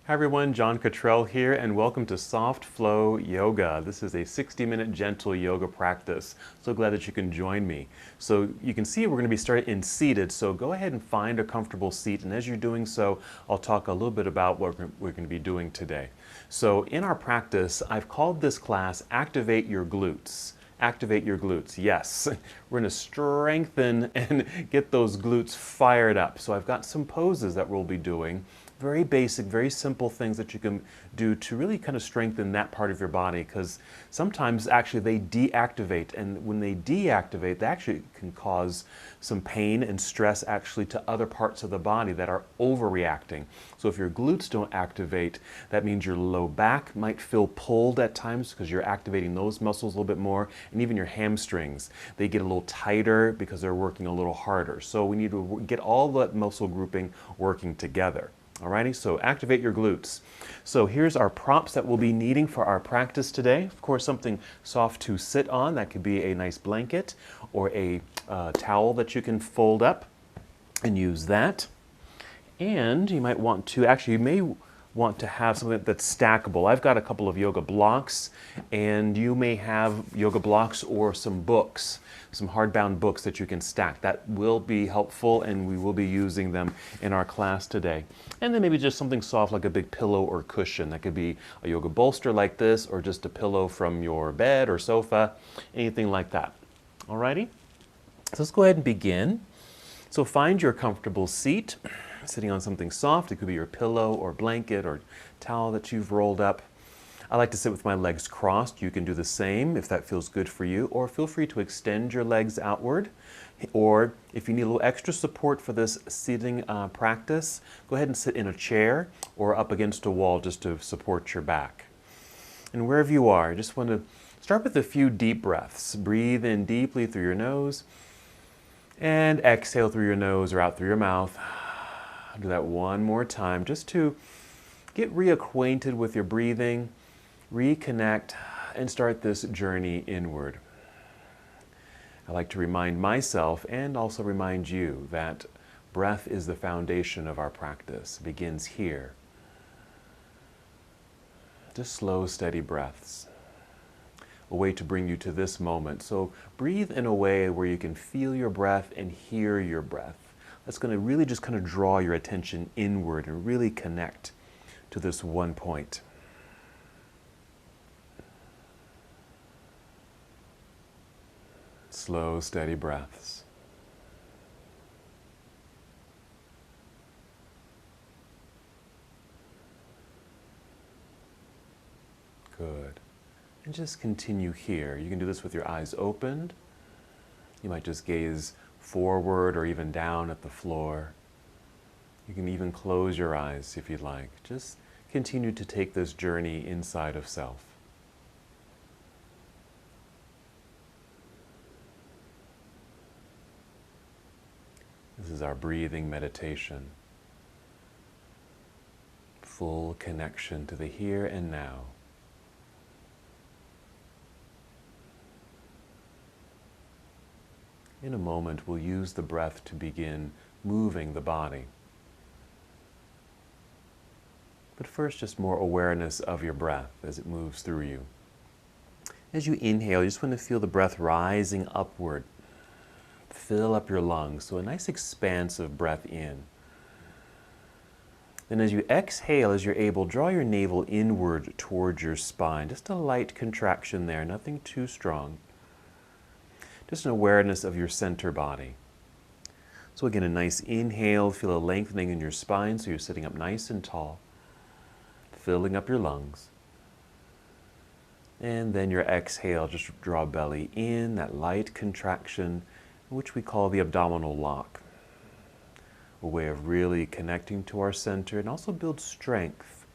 Hi everyone, John Cottrell here, and welcome to Soft Flow Yoga. This is a 60-minute gentle yoga practice. So glad that you can join me. So you can see we're going to be starting in seated, so go ahead and find a comfortable seat, and as you're doing so, I'll talk a little bit about what we're going to be doing today. So in our practice, I've called this class Activate Your Glutes. Activate your glutes. Yes, we're going to strengthen and get those glutes fired up. So I've got some poses that we'll be doing. Very basic, very simple things that you can do to really kind of strengthen that part of your body, because sometimes actually they deactivate, and when they deactivate, they actually can cause some pain and stress actually to other parts of the body that are overreacting. So if your glutes don't activate, that means your low back might feel pulled at times because you're activating those muscles a little bit more, and even your hamstrings. They get a little tighter because they're working a little harder. So we need to get all that muscle grouping working together. Alrighty, so activate your glutes. So here's our props that we'll be needing for our practice today. Of course, something soft to sit on. That could be a nice blanket or a towel that you can fold up and use that. And you might want to, actually you may want to have something that's stackable. I've got a couple of yoga blocks, and you may have yoga blocks or some books, some hardbound books that you can stack. That will be helpful, and we will be using them in our class today. And then maybe just something soft like a big pillow or cushion. That could be a yoga bolster like this, or just a pillow from your bed or sofa, anything like that. Alrighty? So let's go ahead and begin. So find your comfortable seat, sitting on something soft. It could be your pillow or blanket or towel that you've rolled up. I like to sit with my legs crossed. You can do the same if that feels good for you, or feel free to extend your legs outward. Or if you need a little extra support for this sitting practice, go ahead and sit in a chair or up against a wall just to support your back. And wherever you are, I just want to start with a few deep breaths. Breathe in deeply through your nose and exhale through your nose or out through your mouth. Do that one more time just to get reacquainted with your breathing, reconnect, and start this journey inward. I like to remind myself and also remind you that breath is the foundation of our practice. It begins here. Just slow, steady breaths. A way to bring you to this moment. So breathe in a way where you can feel your breath and hear your breath. That's going to really just kind of draw your attention inward and really connect to this one point. Slow, steady breaths. Good. And just continue here. You can do this with your eyes opened. You might just gaze forward or even down at the floor. You can even close your eyes if you'd like. Just continue to take this journey inside of self. This is our breathing meditation. Full connection to the here and now. In a moment, we'll use the breath to begin moving the body. But first, just more awareness of your breath as it moves through you. As you inhale, you just want to feel the breath rising upward. Fill up your lungs, so a nice expansive breath in. Then as you exhale, as you're able, draw your navel inward towards your spine. Just a light contraction there, nothing too strong. Just an awareness of your center body. So again, a nice inhale, feel a lengthening in your spine so you're sitting up nice and tall, filling up your lungs. And then your exhale, just draw belly in, that light contraction, which we call the abdominal lock. A way of really connecting to our center and also build strength,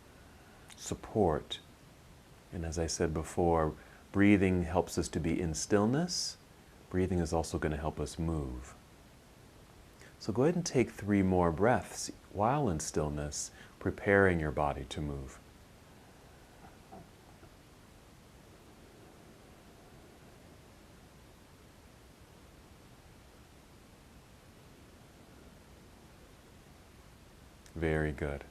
support. And as I said before, breathing helps us to be in stillness. Breathing is also going to help us move. So go ahead and take 3 more breaths while in stillness, preparing your body to move. Very good.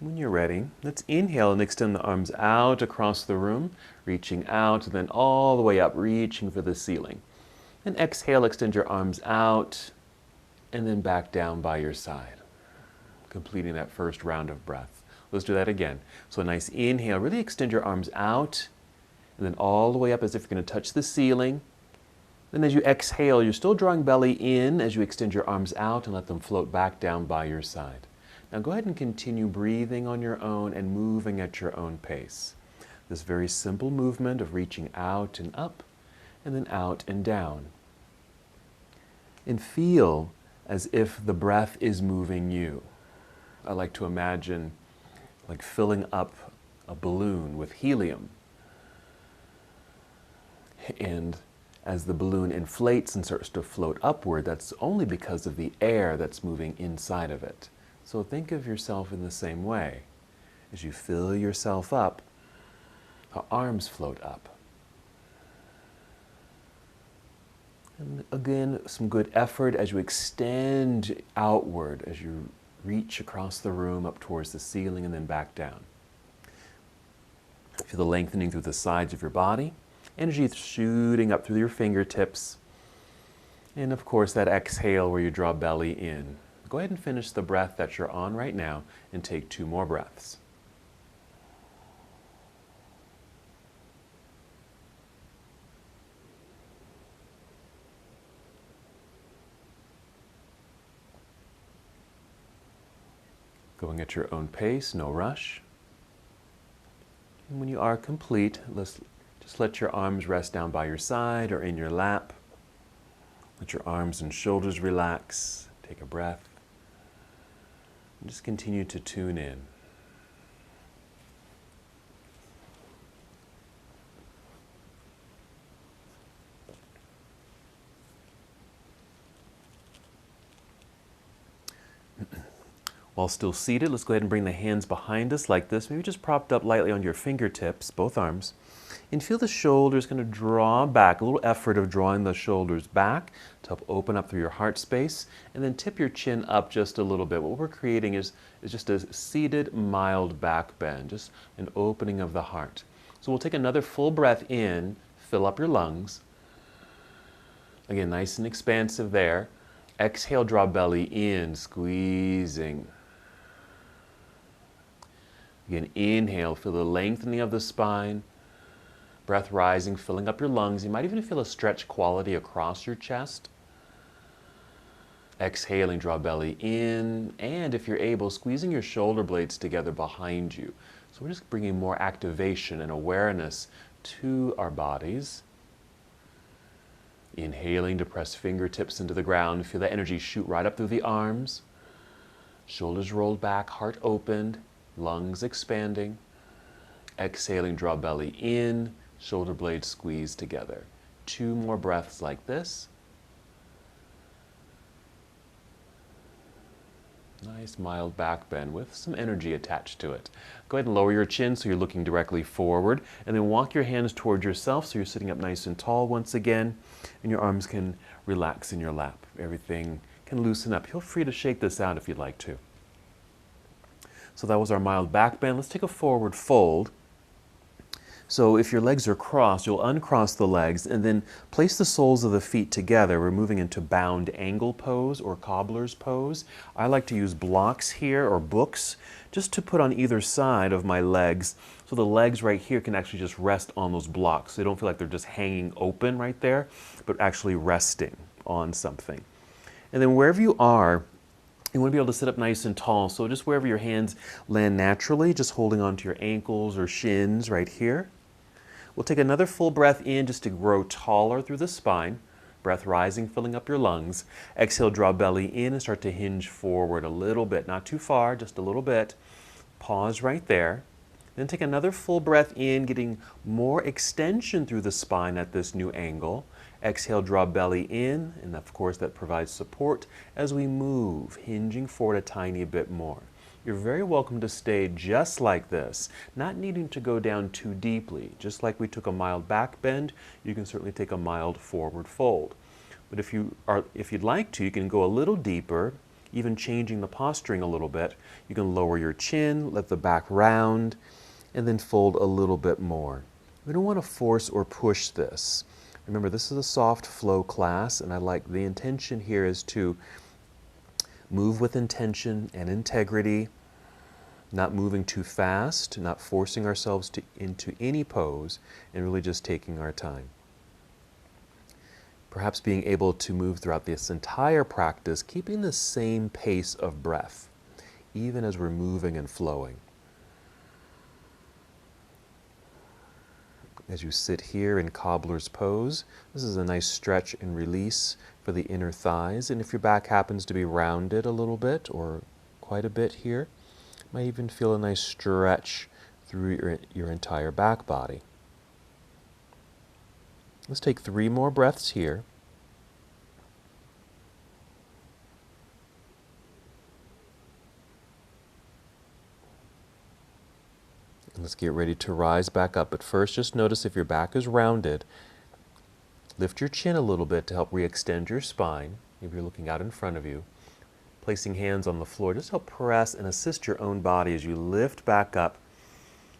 When you're ready, let's inhale and extend the arms out across the room, reaching out and then all the way up, reaching for the ceiling. And exhale, extend your arms out and then back down by your side, completing that first round of breath. Let's do that again. So a nice inhale, really extend your arms out and then all the way up as if you're going to touch the ceiling. Then as you exhale, you're still drawing belly in as you extend your arms out and let them float back down by your side. Now go ahead and continue breathing on your own and moving at your own pace. This very simple movement of reaching out and up and then out and down. And feel as if the breath is moving you. I like to imagine like filling up a balloon with helium. And as the balloon inflates and starts to float upward, that's only because of the air that's moving inside of it. So think of yourself in the same way. As you fill yourself up, the arms float up. And again, some good effort as you extend outward, as you reach across the room up towards the ceiling and then back down. Feel the lengthening through the sides of your body. Energy shooting up through your fingertips. And of course, that exhale where you draw belly in. Go ahead and finish the breath that you're on right now and take 2 more breaths. Going at your own pace, no rush. And when you are complete, just let your arms rest down by your side or in your lap. Let your arms and shoulders relax. Take a breath. And just continue to tune in. While still seated, let's go ahead and bring the hands behind us like this, maybe just propped up lightly on your fingertips, both arms. And feel the shoulders kind of draw back, a little effort of drawing the shoulders back to help open up through your heart space, and then tip your chin up just a little bit. What we're creating is just a seated, mild back bend, just an opening of the heart. So we'll take another full breath in, fill up your lungs. Again, nice and expansive there. Exhale, draw belly in, squeezing. Again, inhale, feel the lengthening of the spine. Breath rising, filling up your lungs. You might even feel a stretch quality across your chest. Exhaling, draw belly in. And if you're able, squeezing your shoulder blades together behind you. So we're just bringing more activation and awareness to our bodies. Inhaling to press fingertips into the ground. Feel that energy shoot right up through the arms. Shoulders rolled back, heart opened, lungs expanding. Exhaling, draw belly in, shoulder blades squeezed together. 2 more breaths like this. Nice mild back bend with some energy attached to it. Go ahead and lower your chin so you're looking directly forward, and then walk your hands toward yourself so you're sitting up nice and tall once again, and your arms can relax in your lap. Everything can loosen up. Feel free to shake this out if you'd like to. So that was our mild back bend. Let's take a forward fold. So if your legs are crossed, you'll uncross the legs and then place the soles of the feet together. We're moving into bound angle pose or cobbler's pose. I like to use blocks here or books just to put on either side of my legs. So the legs right here can actually just rest on those blocks. They don't feel like they're just hanging open right there, but actually resting on something. And then wherever you are, you want to be able to sit up nice and tall. So just wherever your hands land naturally, just holding onto your ankles or shins right here. We'll take another full breath in just to grow taller through the spine. Breath rising, filling up your lungs. Exhale, draw belly in and start to hinge forward a little bit. Not too far, just a little bit. Pause right there. Then take another full breath in, getting more extension through the spine at this new angle. Exhale, draw belly in, and of course that provides support as we move, hinging forward a tiny bit more. You're very welcome to stay just like this, not needing to go down too deeply. Just like we took a mild back bend, you can certainly take a mild forward fold. But if you'd like to, you can go a little deeper even changing the posturing a little bit. You can lower your chin, let the back round, and then fold a little bit more. We don't want to force or push this. Remember, this is a soft flow class, and the intention here is to move with intention and integrity, not moving too fast, not forcing ourselves into any pose, and really just taking our time. Perhaps being able to move throughout this entire practice, keeping the same pace of breath, even as we're moving and flowing. As you sit here in cobbler's pose, this is a nice stretch and release for the inner thighs. And if your back happens to be rounded a little bit or quite a bit here, you might even feel a nice stretch through your entire back body. Let's take 3 more breaths here. And let's get ready to rise back up. But first, just notice if your back is rounded, lift your chin a little bit to help re-extend your spine. If you're looking out in front of you, placing hands on the floor, just help press and assist your own body as you lift back up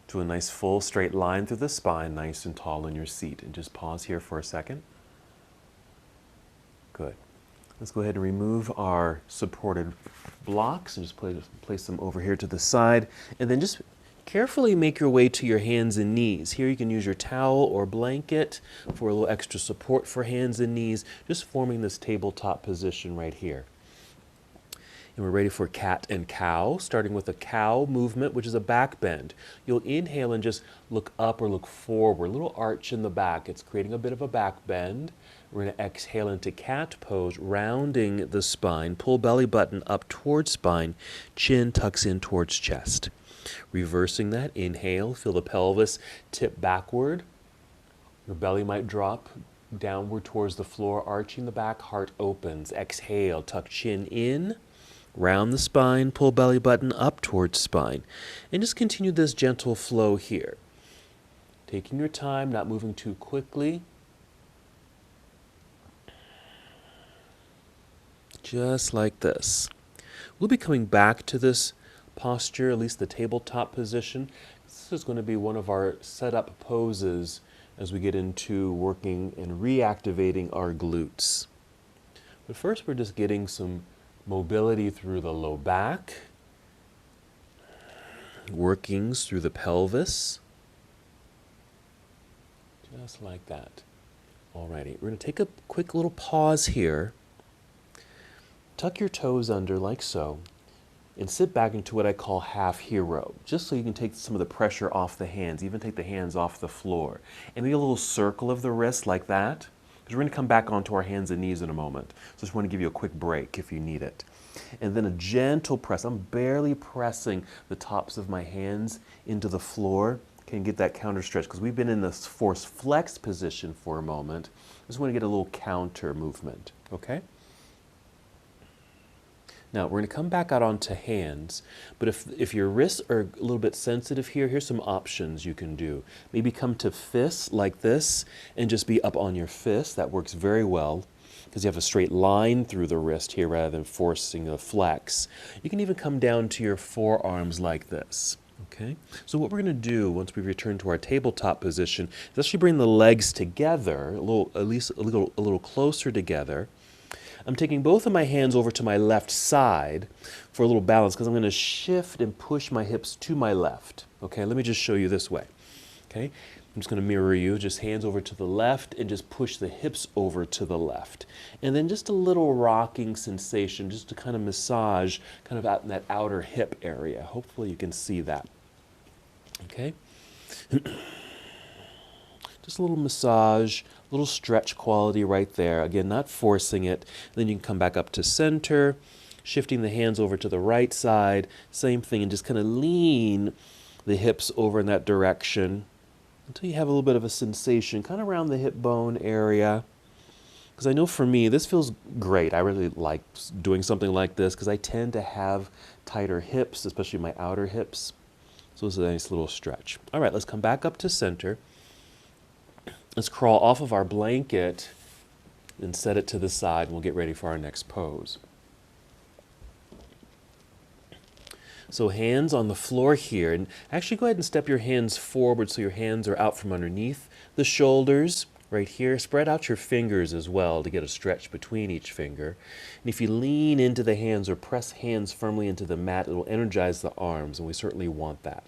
to a nice full straight line through the spine, nice and tall in your seat. And just pause here for a second. Good. Let's go ahead and remove our supported blocks and just place them over here to the side. And then just carefully make your way to your hands and knees. Here you can use your towel or blanket for a little extra support for hands and knees, just forming this tabletop position right here. And we're ready for cat and cow, starting with a cow movement, which is a back bend. You'll inhale and just look up or look forward, a little arch in the back. It's creating a bit of a back bend. We're going to exhale into cat pose, rounding the spine. Pull belly button up towards spine, chin tucks in towards chest. Reversing that, inhale, feel the pelvis tip backward. Your belly might drop downward towards the floor, arching the back, heart opens. Exhale, tuck chin in. Round the spine, pull belly button up towards spine. And just continue this gentle flow here. Taking your time, not moving too quickly. Just like this. We'll be coming back to this posture, at least the tabletop position. This is going to be one of our setup poses as we get into working and reactivating our glutes. But first, we're just getting some mobility through the low back, workings through the pelvis, just like that. Alrighty, we're going to take a quick little pause here. Tuck your toes under like so, and sit back into what I call half hero, just so you can take some of the pressure off the hands, even take the hands off the floor. And make a little circle of the wrist like that. Because we're going to come back onto our hands and knees in a moment. So I just want to give you a quick break if you need it. And then a gentle press. I'm barely pressing the tops of my hands into the floor. Can get that counter stretch because we've been in this force flex position for a moment. I just want to get a little counter movement, okay? Now, we're going to come back out onto hands, but if your wrists are a little bit sensitive here, here's some options you can do. Maybe come to fists like this and just be up on your fist. That works very well because you have a straight line through the wrist here rather than forcing a flex. You can even come down to your forearms like this. Okay, so what we're going to do once we return to our tabletop position is actually bring the legs together, at least a little closer together. I'm taking both of my hands over to my left side for a little balance because I'm going to shift and push my hips to my left. Okay, let me just show you this way. Okay, I'm just going to mirror you, just hands over to the left and just push the hips over to the left. And then just a little rocking sensation just to kind of massage kind of out in that outer hip area. Hopefully you can see that. Okay, just a little massage. Little stretch quality right there. Again, not forcing it. Then you can come back up to center, shifting the hands over to the right side. Same thing, and just kind of lean the hips over in that direction until you have a little bit of a sensation kind of around the hip bone area. Because I know for me, this feels great. I really like doing something like this because I tend to have tighter hips, especially my outer hips. So this is a nice little stretch. All right, let's come back up to center. Let's crawl off of our blanket and set it to the side, and we'll get ready for our next pose. So hands on the floor here, and actually go ahead and step your hands forward so your hands are out from underneath the shoulders right here. Spread out your fingers as well to get a stretch between each finger. And if you lean into the hands or press hands firmly into the mat, it will energize the arms, and we certainly want that.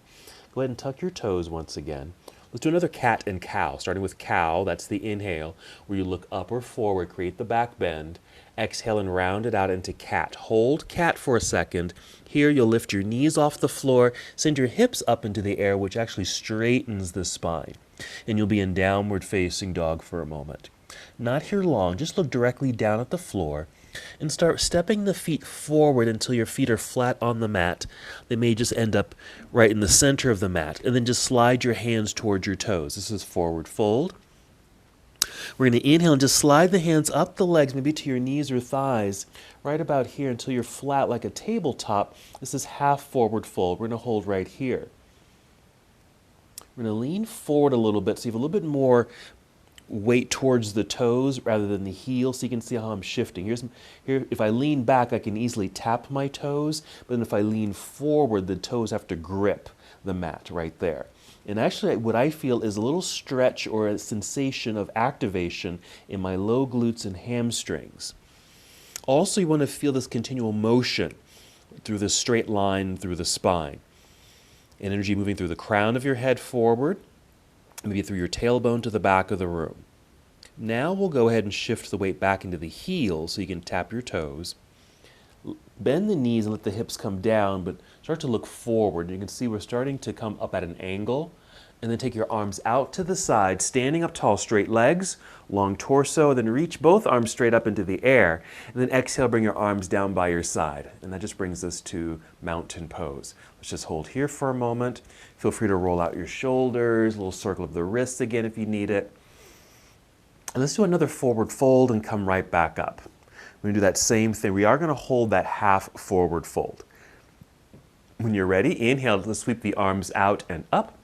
Go ahead and tuck your toes once again. Let's do another cat and cow, starting with cow. That's the inhale, where you look up or forward, create the back bend. Exhale and round it out into cat. Hold cat for a second. Here you'll lift your knees off the floor, send your hips up into the air, which actually straightens the spine. And you'll be in downward facing dog for a moment. Not here long, just look directly down at the floor and start stepping the feet forward until your feet are flat on the mat. They may just end up right in the center of the mat. And then just slide your hands towards your toes. This is forward fold. We're going to inhale and just slide the hands up the legs, maybe to your knees or thighs, right about here until you're flat like a tabletop. This is half forward fold. We're going to hold right here. We're going to lean forward a little bit so you have a little bit more weight towards the toes rather than the heel, so you can see how I'm shifting. Here, if I lean back, I can easily tap my toes, but then if I lean forward, the toes have to grip the mat right there. And actually, what I feel is a little stretch or a sensation of activation in my low glutes and hamstrings. Also, you want to feel this continual motion through the straight line through the spine. Energy moving through the crown of your head forward, maybe through your tailbone to the back of the room. Now we'll go ahead and shift the weight back into the heels so you can tap your toes. Bend the knees and let the hips come down, but start to look forward. You can see we're starting to come up at an angle. And then take your arms out to the side, standing up tall, straight legs, long torso, then reach both arms straight up into the air. And then exhale, bring your arms down by your side. And that just brings us to mountain pose. Let's just hold here for a moment. Feel free to roll out your shoulders, a little circle of the wrists again if you need it. And let's do another forward fold and come right back up. We're going to do that same thing. We are going to hold that half forward fold. When you're ready, inhale, let's sweep the arms out and up.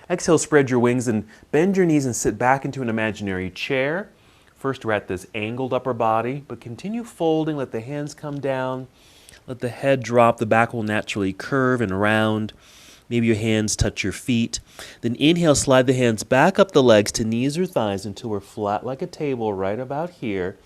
Exhale, spread your wings and bend your knees and sit back into an imaginary chair. First, we're at this angled upper body, but continue folding. Let the hands come down. Let the head drop. The back will naturally curve and round. Maybe your hands touch your feet. Then inhale, slide the hands back up the legs to knees or thighs until we're flat like a table right about here.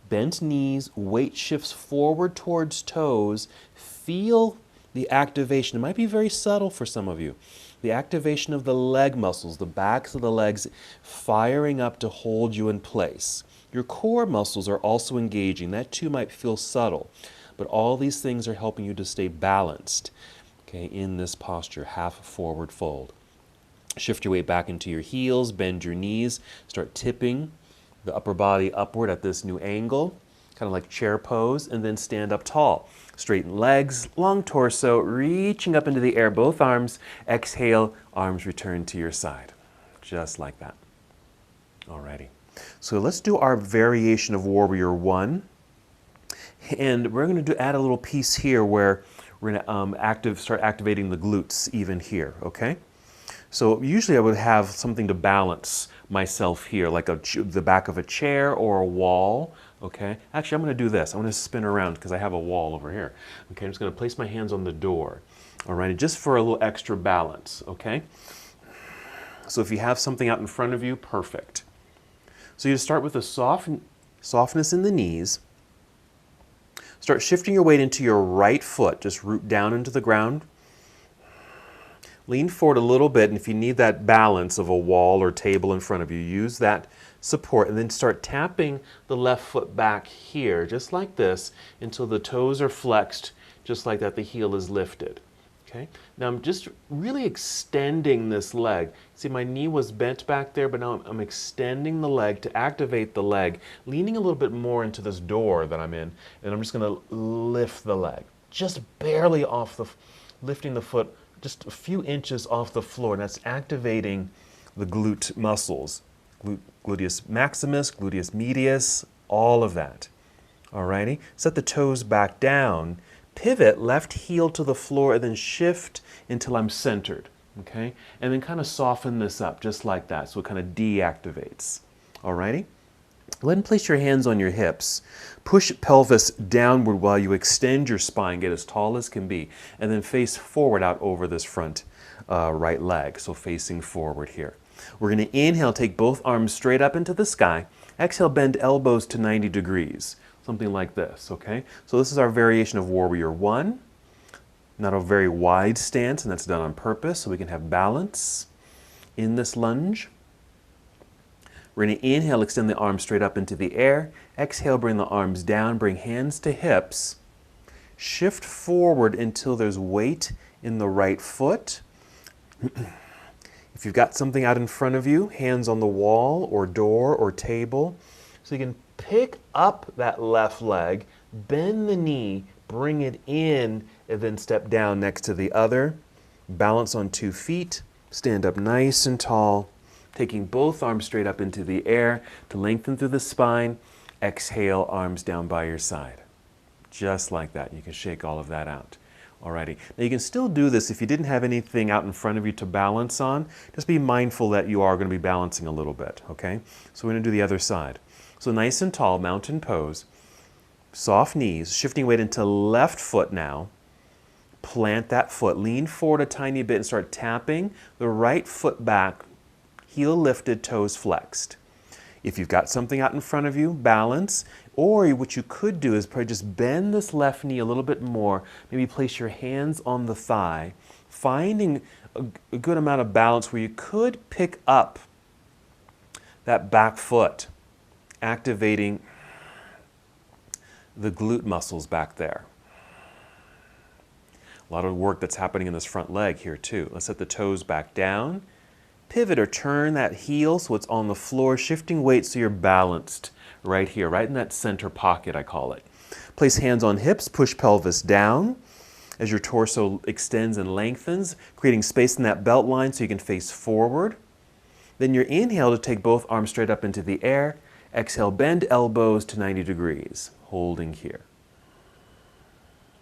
Bent knees, weight shifts forward towards toes. Feel the activation. It might be very subtle for some of you. The activation of the leg muscles, the backs of the legs firing up to hold you in place. Your core muscles are also engaging. That too might feel subtle, but all these things are helping you to stay balanced, okay, in this posture, half forward fold. Shift your weight back into your heels, bend your knees, start tipping the upper body upward at this new angle, kind of like chair pose, and then stand up tall. Straighten legs, long torso, reaching up into the air, both arms. Exhale, arms return to your side. Just like that. Alrighty. So let's do our variation of Warrior One. And we're going to add a little piece here where we're going to start activating the glutes even here, okay? So usually I would have something to balance myself here, like the back of a chair or a wall. Okay, actually I'm going to do this. I'm going to spin around because I have a wall over here. Okay, I'm just going to place my hands on the door. All right, just for a little extra balance. Okay, so if you have something out in front of you, perfect. So you start with a softness in the knees. Start shifting your weight into your right foot. Just root down into the ground. Lean forward a little bit, and if you need that balance of a wall or table in front of you, use that support, and then start tapping the left foot back here, just like this, until the toes are flexed, just like that, the heel is lifted. Okay? Now I'm just really extending this leg. See, my knee was bent back there, but now I'm extending the leg to activate the leg, leaning a little bit more into this door that I'm in, and I'm just going to lift the leg, just barely lifting the foot just a few inches off the floor, and that's activating the glute muscles. Gluteus maximus, gluteus medius, all of that. Alrighty? Set the toes back down, pivot, left heel to the floor, and then shift until I'm centered. Okay? And then kind of soften this up, just like that, so it kind of deactivates. Alrighty? Go ahead and place your hands on your hips. Push pelvis downward while you extend your spine, get as tall as can be, and then face forward out over this front right leg, so facing forward here. We're going to inhale, take both arms straight up into the sky. Exhale, bend elbows to 90 degrees, something like this, okay? So this is our variation of Warrior One. Not a very wide stance, and that's done on purpose so we can have balance in this lunge. We're going to inhale, extend the arms straight up into the air. Exhale, bring the arms down, bring hands to hips. Shift forward until there's weight in the right foot. If you've got something out in front of you, hands on the wall or door or table, so you can pick up that left leg, bend the knee, bring it in, and then step down next to the other. Balance on 2 feet, stand up nice and tall, taking both arms straight up into the air to lengthen through the spine. Exhale, arms down by your side. Just like that. You can shake all of that out. Alrighty. Now you can still do this if you didn't have anything out in front of you to balance on. Just be mindful that you are going to be balancing a little bit, okay? So we're going to do the other side. So nice and tall, mountain pose. Soft knees, shifting weight into left foot now. Plant that foot. Lean forward a tiny bit and start tapping the right foot back. Heel lifted, toes flexed. If you've got something out in front of you, balance. Or what you could do is probably just bend this left knee a little bit more. Maybe place your hands on the thigh, finding a good amount of balance where you could pick up that back foot, activating the glute muscles back there. A lot of work that's happening in this front leg here too. Let's set the toes back down. Pivot or turn that heel so it's on the floor, shifting weight so you're balanced right here, right in that center pocket, I call it. Place hands on hips, push pelvis down as your torso extends and lengthens, creating space in that belt line so you can face forward. Then your inhale to take both arms straight up into the air. Exhale, bend elbows to 90 degrees, holding here.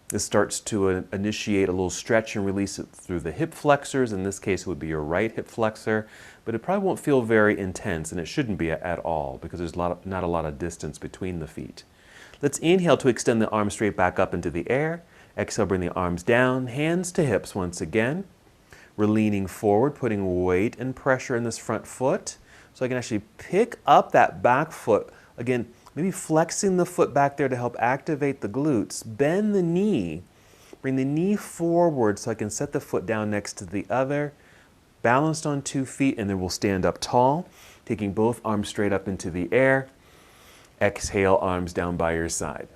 This starts to initiate a little stretch and release it through the hip flexors. In this case, it would be your right hip flexor, but it probably won't feel very intense, and it shouldn't be at all because there's not a lot of distance between the feet. Let's inhale to extend the arms straight back up into the air. Exhale, bring the arms down, hands to hips once again. We're leaning forward, putting weight and pressure in this front foot so I can actually pick up that back foot. Again, maybe flexing the foot back there to help activate the glutes. Bend the knee. Bring the knee forward so I can set the foot down next to the other. Balanced on 2 feet, and then we'll stand up tall, taking both arms straight up into the air. Exhale, arms down by your side.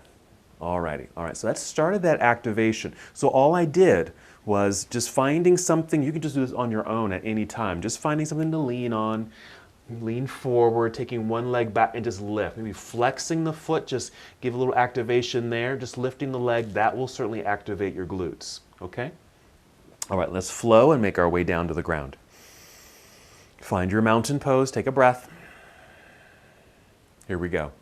Alrighty. All right, so that started that activation. So all I did was just finding something. You can just do this on your own at any time. Just finding something to lean on. Lean forward, taking one leg back and just lift. Maybe flexing the foot, just give a little activation there. Just lifting the leg, that will certainly activate your glutes, okay? All right, let's flow and make our way down to the ground. Find your mountain pose, take a breath. Here we go.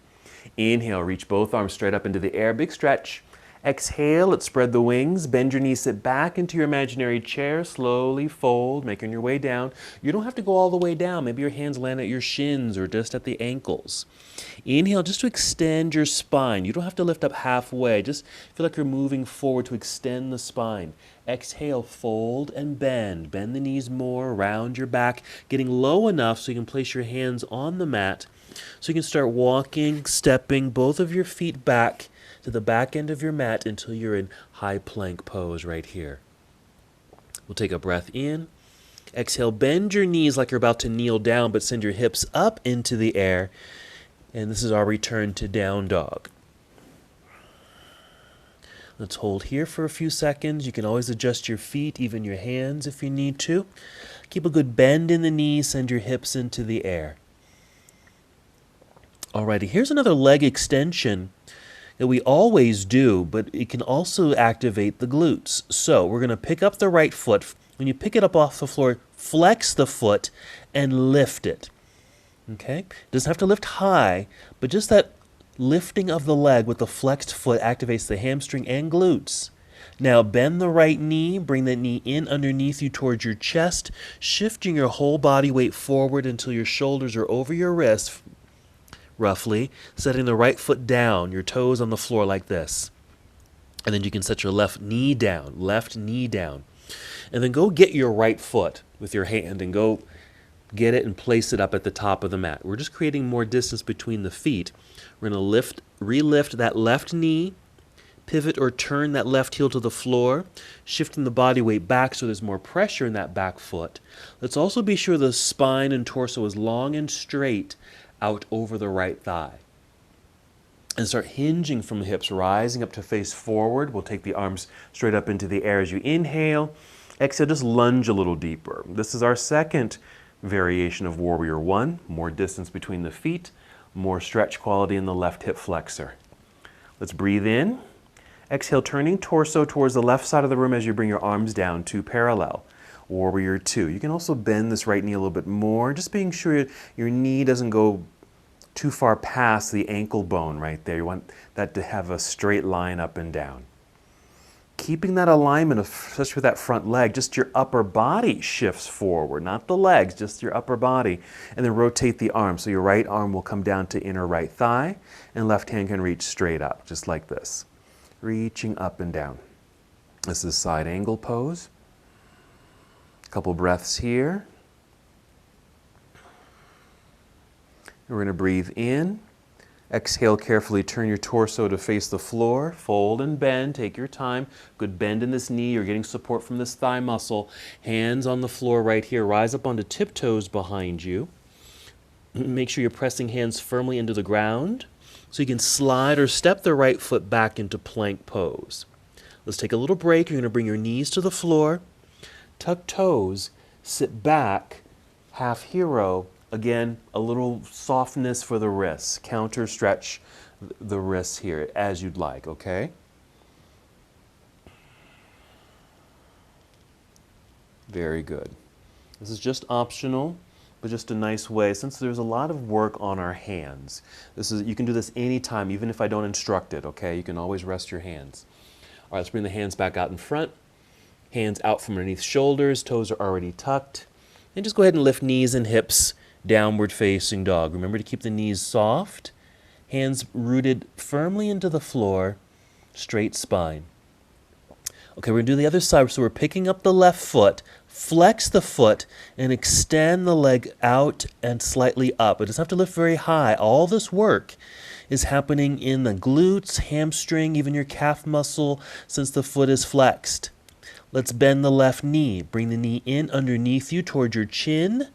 Inhale, reach both arms straight up into the air, big stretch. Exhale, let's spread the wings, bend your knees, sit back into your imaginary chair, slowly fold, making your way down. You don't have to go all the way down. Maybe your hands land at your shins or just at the ankles. Inhale, just to extend your spine. You don't have to lift up halfway. Just feel like you're moving forward to extend the spine. Exhale, fold and bend. Bend the knees more around your back, getting low enough so you can place your hands on the mat. So you can start walking, stepping both of your feet back to the back end of your mat until you're in high plank pose right here. We'll take a breath in. Exhale, bend your knees like you're about to kneel down, but send your hips up into the air. And this is our return to down dog. Let's hold here for a few seconds. You can always adjust your feet, even your hands if you need to. Keep a good bend in the knees, send your hips into the air. Alrighty, here's another leg extension that we always do, but it can also activate the glutes. So we're going to pick up the right foot. When you pick it up off the floor, flex the foot and lift it. Okay? It doesn't have to lift high, but just that lifting of the leg with the flexed foot activates the hamstring and glutes. Now bend the right knee, bring that knee in underneath you towards your chest, shifting your whole body weight forward until your shoulders are over your wrists. roughly, setting the right foot down, your toes on the floor like this. And then you can set your left knee down, And then go get your right foot with your hand and go get it and place it up at the top of the mat. We're just creating more distance between the feet. We're going to relift that left knee, pivot or turn that left heel to the floor, shifting the body weight back so there's more pressure in that back foot. Let's also be sure the spine and torso is long and straight out over the right thigh. And start hinging from the hips, rising up to face forward. We'll take the arms straight up into the air as you inhale. Exhale, just lunge a little deeper. This is our second variation of Warrior One. More distance between the feet, more stretch quality in the left hip flexor. Let's breathe in. Exhale, turning torso towards the left side of the room as you bring your arms down to parallel. Warrior Two. You can also bend this right knee a little bit more, just being sure your knee doesn't go too far past the ankle bone right there. You want that to have a straight line up and down. Keeping that alignment, especially with that front leg, just your upper body shifts forward, not the legs, just your upper body. And then rotate the arm. So your right arm will come down to inner right thigh, and left hand can reach straight up, just like this. Reaching up and down. This is side angle pose. A couple breaths here. We're going to breathe in. Exhale, carefully turn your torso to face the floor. Fold and bend. Take your time. Good bend in this knee. You're getting support from this thigh muscle. Hands on the floor right here. Rise up onto tiptoes behind you. Make sure you're pressing hands firmly into the ground so you can slide or step the right foot back into plank pose. Let's take a little break. You're going to bring your knees to the floor. Tuck toes. Sit back. Half hero. Again, a little softness for the wrists. Counter stretch the wrists here as you'd like, okay? Very good. This is just optional, but just a nice way, since there's a lot of work on our hands. You can do this anytime, even if I don't instruct it, okay? You can always rest your hands. All right, let's bring the hands back out in front. Hands out from underneath shoulders, toes are already tucked. And just go ahead and lift knees and hips. Downward facing dog. Remember to keep the knees soft, hands rooted firmly into the floor, straight spine. Okay, we're going to do the other side. So we're picking up the left foot, flex the foot, and extend the leg out and slightly up. It doesn't have to lift very high. All this work is happening in the glutes, hamstring, even your calf muscle, since the foot is flexed. Let's bend the left knee. Bring the knee in underneath you toward your chin.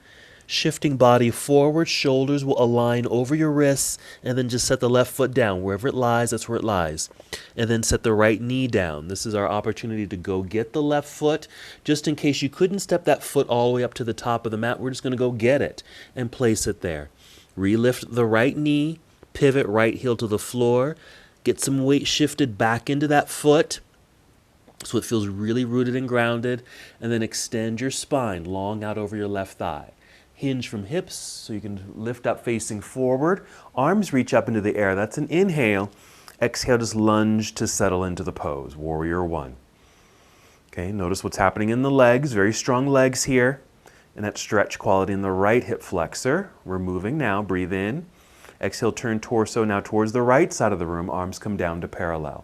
Shifting body forward, shoulders will align over your wrists, and then just set the left foot down. Wherever it lies, that's where it lies. And then set the right knee down. This is our opportunity to go get the left foot. Just in case you couldn't step that foot all the way up to the top of the mat, we're just going to go get it and place it there. Relift the right knee, pivot right heel to the floor, get some weight shifted back into that foot so it feels really rooted and grounded, and then extend your spine long out over your left thigh. Hinge from hips so you can lift up facing forward. Arms reach up into the air. That's an inhale. Exhale, just lunge to settle into the pose. Warrior One. Okay, notice what's happening in the legs. Very strong legs here. And that stretch quality in the right hip flexor. We're moving now. Breathe in. Exhale, turn torso now towards the right side of the room. Arms come down to parallel.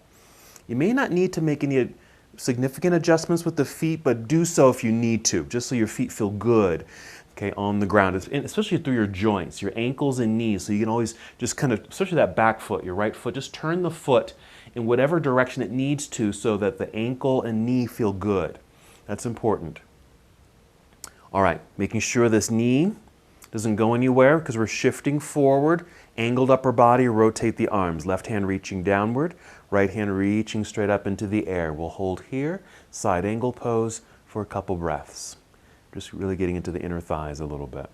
You may not need to make any significant adjustments with the feet, but do so if you need to, just so your feet feel good. Okay, on the ground, especially through your joints, your ankles and knees. So you can always just kind of, especially that back foot, your right foot, just turn the foot in whatever direction it needs to so that the ankle and knee feel good. That's important. All right, making sure this knee doesn't go anywhere because we're shifting forward. Angled upper body, rotate the arms. Left hand reaching downward, right hand reaching straight up into the air. We'll hold here, side angle pose for a couple breaths. Just really getting into the inner thighs a little bit.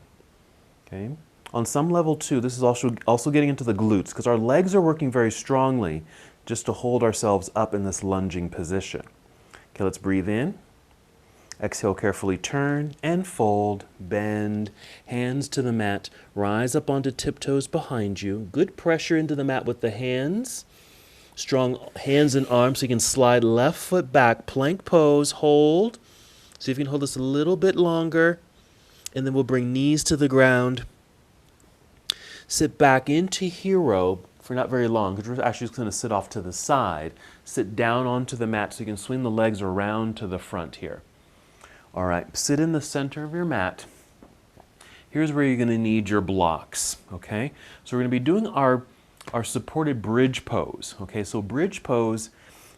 Okay. On some level too, this is also getting into the glutes because our legs are working very strongly just to hold ourselves up in this lunging position. Okay, let's breathe in. Exhale, carefully turn and fold, bend, hands to the mat, rise up onto tiptoes behind you. Good pressure into the mat with the hands. Strong hands and arms so you can slide left foot back, plank pose, hold. See if you can hold this a little bit longer, and then we'll bring knees to the ground. Sit back into hero for not very long, because we're actually just going to sit off to the side. Sit down onto the mat so you can swing the legs around to the front here. All right, sit in the center of your mat. Here's where you're going to need your blocks, okay? So we're going to be doing our supported bridge pose, okay? So bridge pose,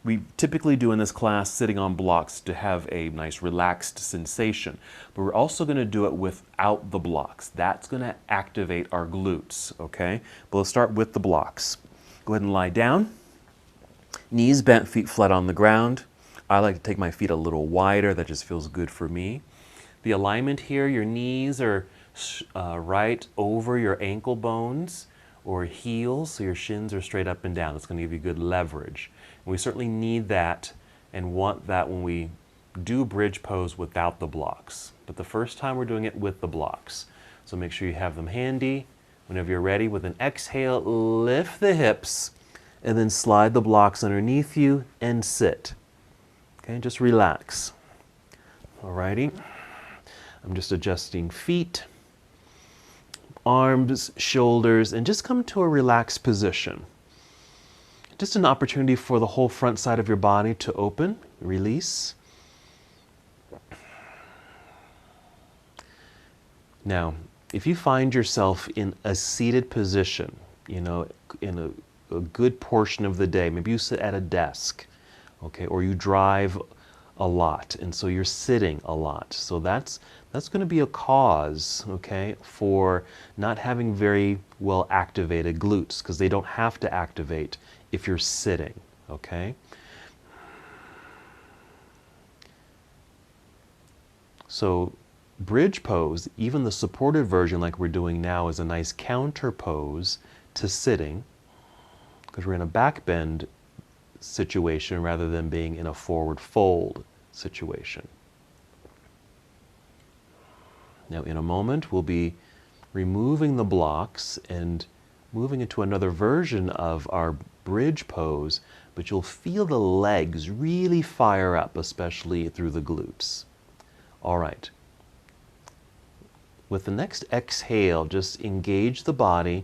we typically do in this class sitting on blocks to have a nice relaxed sensation, but we're also going to do it without the blocks. That's going to activate our glutes, okay? But let's start with the blocks. Go ahead and lie down. Knees bent, feet flat on the ground. I like to take my feet a little wider. That just feels good for me. The alignment here, your knees are right over your ankle bones or heels, so your shins are straight up and down. It's going to give you good leverage. And we certainly need that and want that when we do bridge pose without the blocks. But the first time we're doing it with the blocks. So make sure you have them handy. Whenever you're ready, with an exhale, lift the hips and then slide the blocks underneath you and sit. Okay, just relax. Alrighty. I'm just adjusting feet, arms, shoulders, and just come to a relaxed position. Just an opportunity for the whole front side of your body to open, release. Now, if you find yourself in a seated position, you know, in a good portion of the day, maybe you sit at a desk, okay, or you drive a lot, and so you're sitting a lot. So that's going to be a cause, okay, for not having very well activated glutes, because they don't have to activate if you're sitting, okay? So bridge pose, even the supported version like we're doing now, is a nice counter pose to sitting, because we're in a back bend situation rather than being in a forward fold situation. Now in a moment we'll be removing the blocks and moving into another version of our bridge pose, but you'll feel the legs really fire up, especially through the glutes. All right. With the next exhale, just engage the body,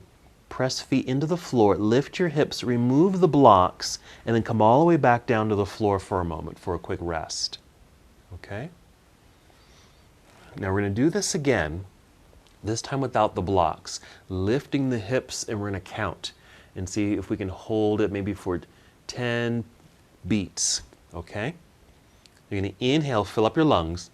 press feet into the floor, lift your hips, remove the blocks, and then come all the way back down to the floor for a moment for a quick rest. Okay? Now we're going to do this again, this time without the blocks, lifting the hips, and we're going to count and see if we can hold it maybe for 10 beats. Okay? You're going to inhale, fill up your lungs.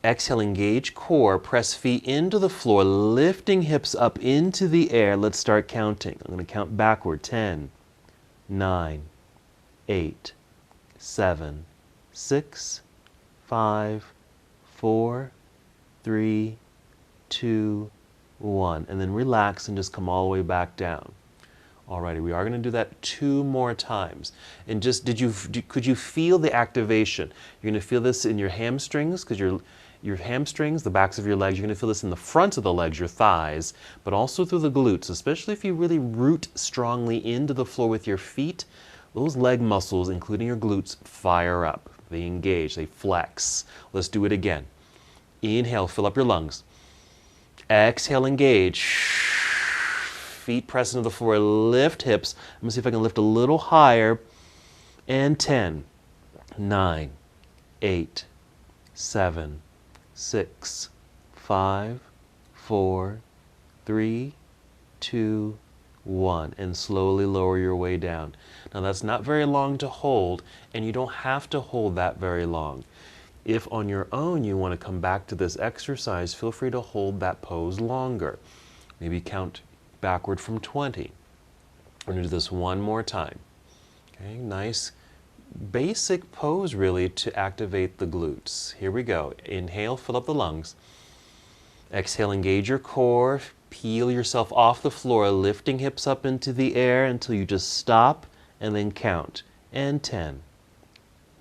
Exhale, engage core, press feet into the floor, lifting hips up into the air. Let's start counting. I'm going to count backward. 10, 9, 8, 7, 6, 5, 4, 3, 2, 1. And then relax and just come all the way back down. Alrighty, we are going to do that 2 more times. And just, could you feel the activation? You're going to feel this in your hamstrings, because your hamstrings, the backs of your legs, you're going to feel this in the front of the legs, your thighs, but also through the glutes, especially if you really root strongly into the floor with your feet. Those leg muscles, including your glutes, fire up. They engage, they flex. Let's do it again. Inhale, fill up your lungs. Exhale, engage. Feet press into the floor, lift hips. I'm going to see if I can lift a little higher. And 10, 9, 8, 7, 6, 5, 4, 3, 2, 1. And slowly lower your way down. Now that's not very long to hold, and you don't have to hold that very long. If on your own you want to come back to this exercise, feel free to hold that pose longer. Maybe count backward from 20. We're going to do this one more time. Okay, nice basic pose really to activate the glutes. Here we go. Inhale, fill up the lungs. Exhale, engage your core. Peel yourself off the floor, lifting hips up into the air until you just stop and then count. And 10,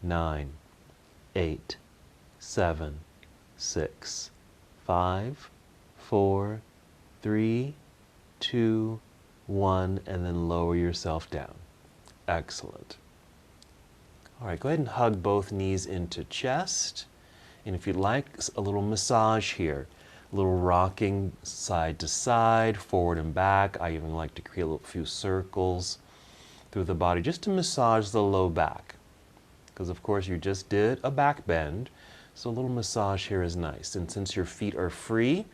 9, 8, 7, 6, 5, 4, 3, 2, 1, and then lower yourself down. Excellent. All right, go ahead and hug both knees into chest. And if you'd like a little massage here, A little rocking side to side, forward and back. I even like to create a few circles through the body just to massage the low back. Because of course you just did a back bend, so a little massage here is nice. And since your feet are free,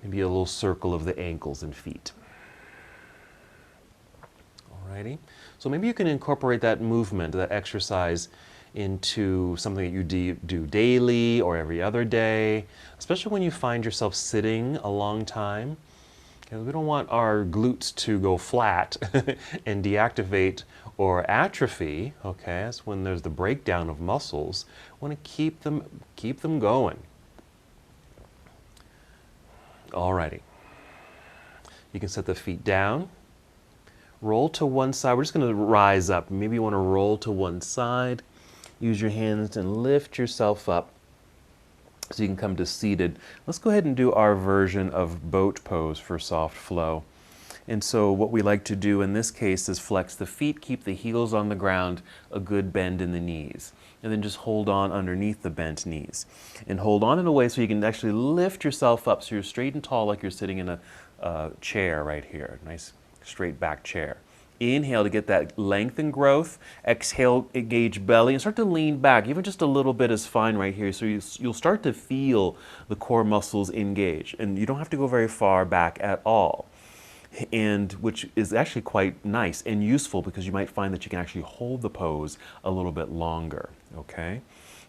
maybe a little circle of the ankles and feet. Alrighty. So maybe you can incorporate that movement, that exercise, into something that you do daily or every other day, especially when you find yourself sitting a long time. Okay, we don't want our glutes to go flat and deactivate or atrophy. Okay, that's when there's the breakdown of muscles. We want to keep them going. Alrighty. You can set the feet down. Roll to one side. We're just going to rise up. Maybe you want to roll to one side. Use your hands and lift yourself up so you can come to seated. Let's go ahead and do our version of boat pose for soft flow. And so what we like to do in this case is flex the feet, keep the heels on the ground, a good bend in the knees. And then just hold on underneath the bent knees. And hold on in a way so you can actually lift yourself up so you're straight and tall like you're sitting in a chair right here. Nice straight back chair. Inhale to get that length and growth. Exhale, engage belly, and start to lean back. Even just a little bit is fine right here. So you'll start to feel the core muscles engage. And you don't have to go very far back at all. And which is actually quite nice and useful because you might find that you can actually hold the pose a little bit longer, okay?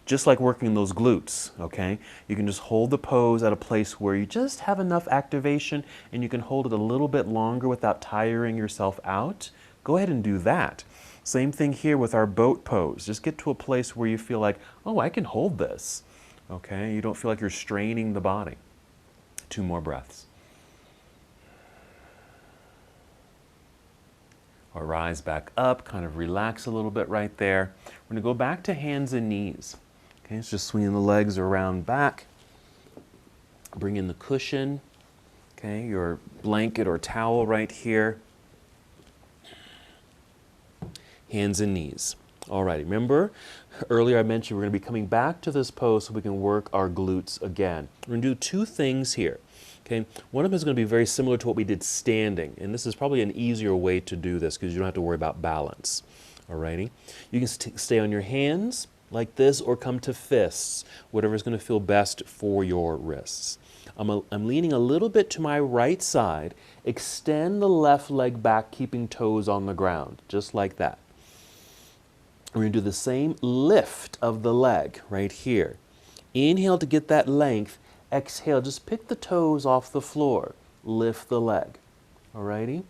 Just like working those glutes, okay? You can just hold the pose at a place where you just have enough activation and you can hold it a little bit longer without tiring yourself out. Go ahead and do that. Same thing here with our boat pose. Just get to a place where you feel like, oh, I can hold this, okay? You don't feel like you're straining the body. 2 more breaths. Or rise back up, kind of relax a little bit right there. We're going to go back to hands and knees. Okay, it's just swinging the legs around back. Bring in the cushion, okay, your blanket or towel right here. Hands and knees. All right, remember earlier I mentioned we're going to be coming back to this pose so we can work our glutes again. We're going to do 2 things here. Okay, one of them is going to be very similar to what we did standing, and this is probably an easier way to do this because you don't have to worry about balance. Alrighty, you can stay on your hands like this or come to fists, whatever is going to feel best for your wrists. I'm leaning a little bit to my right side. Extend the left leg back, keeping toes on the ground, just like that. We're going to do the same lift of the leg right here. Inhale to get that length. Exhale, just pick the toes off the floor. Lift the leg. Alrighty?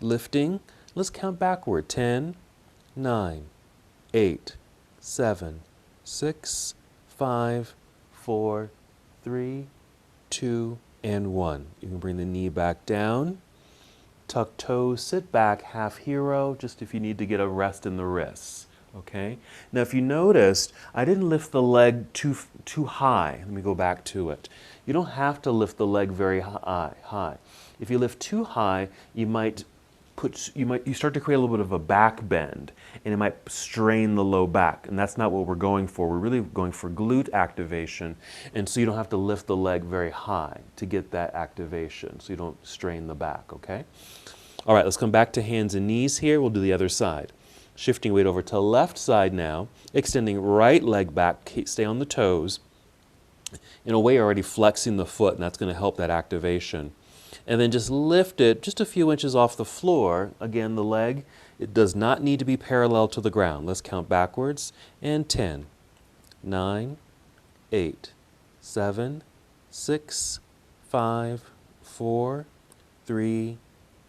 Lifting. Let's count backward. 10, 9, 8, 7, 6, 5, 4, 3, 2, and 1. You can bring the knee back down. Tuck toes, sit back, half hero, just if you need to get a rest in the wrists. Okay? Now if you noticed, I didn't lift the leg too high. Let me go back to it. You don't have to lift the leg very high. If you lift too high, you start to create a little bit of a back bend, and it might strain the low back, and that's not what we're going for. We're really going for glute activation, and so you don't have to lift the leg very high to get that activation, so you don't strain the back, okay? All right, let's come back to hands and knees here. We'll do the other side. Shifting weight over to left side now, extending right leg back, stay on the toes. In a way, you're already flexing the foot, and that's going to help that activation. And then just lift it just a few inches off the floor. Again, the leg, it does not need to be parallel to the ground. Let's count backwards. And 10, 9, 8, 7, 6, 5, 4, 3,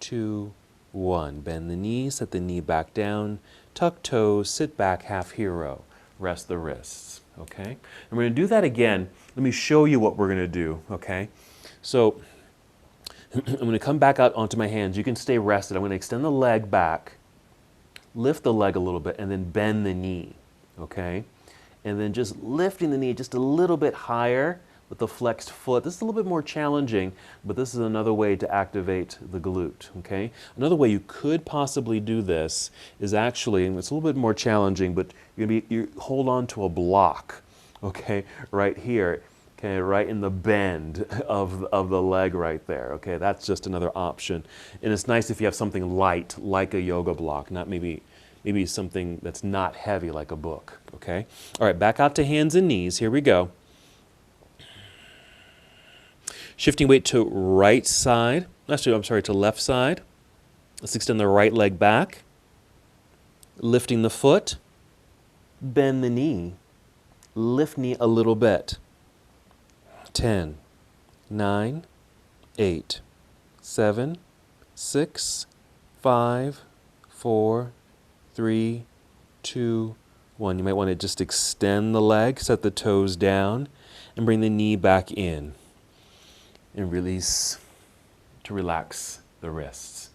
2, 1. Bend the knee, set the knee back down, tuck toes, sit back, half hero. Rest the wrists, okay? And we're going to do that again. Let me show you what we're going to do, okay? So I'm going to come back out onto my hands. You can stay rested. I'm going to extend the leg back, lift the leg a little bit, and then bend the knee, okay? And then just lifting the knee just a little bit higher with the flexed foot. This is a little bit more challenging, but this is another way to activate the glute, okay? Another way you could possibly do this is actually, and it's a little bit more challenging, but you hold on to a block, okay, right here. Okay, right in the bend of the leg right there. Okay, that's just another option. And it's nice if you have something light, like a yoga block, not maybe something that's not heavy like a book. Okay? All right, back out to hands and knees. Here we go. Shifting weight to right side. Actually, I'm sorry, to left side. Let's extend the right leg back. Lifting the foot. Bend the knee. Lift knee a little bit. 10, 9, 8, 7, 6, 5, 4, 3, 2, 1. You might want to just extend the leg, set the toes down, and bring the knee back in. And release to relax the wrists.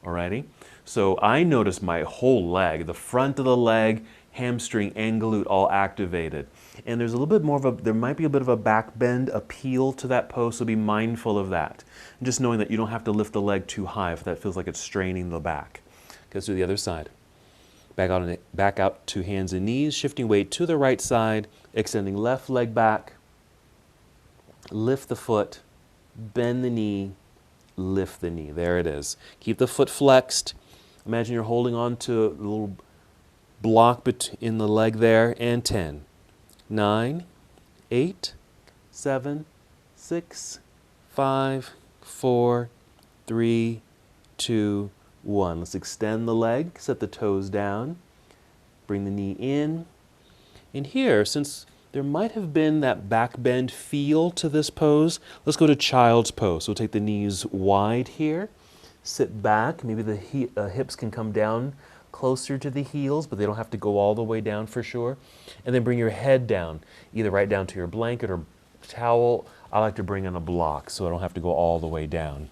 Alrighty? So I notice my whole leg, the front of the leg, hamstring and glute all activated. And there's a little bit more of there might be a bit of a back bend appeal to that pose, so be mindful of that. And just knowing that you don't have to lift the leg too high if that feels like it's straining the back. Let's do the other side. Back out to hands and knees, shifting weight to the right side, extending left leg back, lift the foot, bend the knee, lift the knee. There it is. Keep the foot flexed. Imagine you're holding on to a little block in the leg there, and 10, 9, 8, 7, 6, 5, 4, 3, 2, 1. Let's extend the leg, set the toes down, bring the knee in. And here, since there might have been that back bend feel to this pose, let's go to child's pose. So we'll take the knees wide here, sit back, maybe the hips can come down closer to the heels, but they don't have to go all the way down for sure. And then bring your head down, either right down to your blanket or towel. I like to bring in a block so I don't have to go all the way down.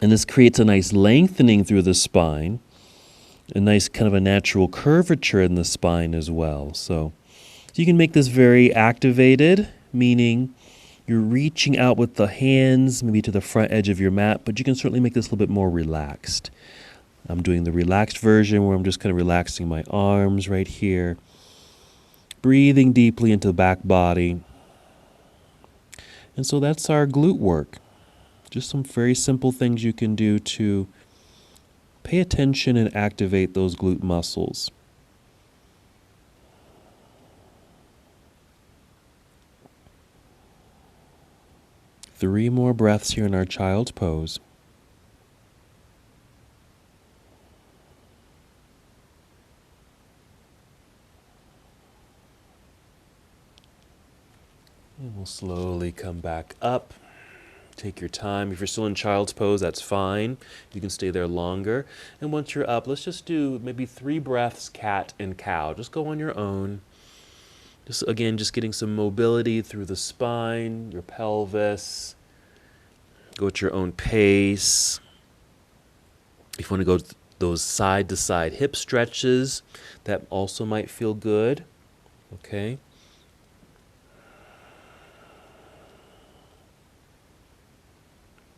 And this creates a nice lengthening through the spine, a nice kind of a natural curvature in the spine as well. So you can make this very activated, meaning you're reaching out with the hands, maybe to the front edge of your mat, but you can certainly make this a little bit more relaxed. I'm doing the relaxed version where I'm just kind of relaxing my arms right here, breathing deeply into the back body. And so that's our glute work. Just some very simple things you can do to pay attention and activate those glute muscles. Three more breaths here in our child's pose. And we'll slowly come back up. Take your time. If you're still in child's pose, that's fine. You can stay there longer. And once you're up, let's just do maybe 3 breaths, cat and cow. Just go on your own. Again, just getting some mobility through the spine, your pelvis. Go at your own pace. If you want to go those side-to-side hip stretches, that also might feel good. Okay.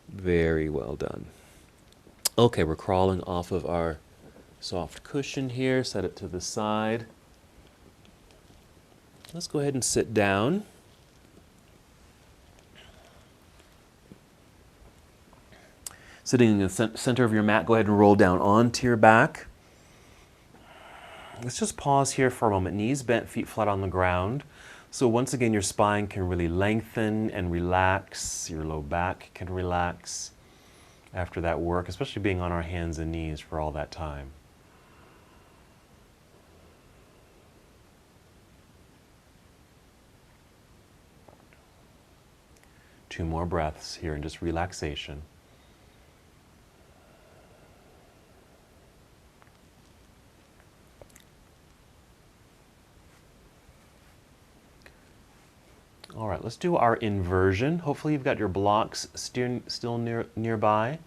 Very well done. Okay, we're crawling off of our soft cushion here. Set it to the side. Let's go ahead and sit down. Sitting in the center of your mat, go ahead and roll down onto your back. Let's just pause here for a moment. Knees bent, feet flat on the ground. So once again, your spine can really lengthen and relax. Your low back can relax after that work, especially being on our hands and knees for all that time. Two more breaths here in just relaxation. All right, let's do our inversion. Hopefully you've got your blocks still nearby.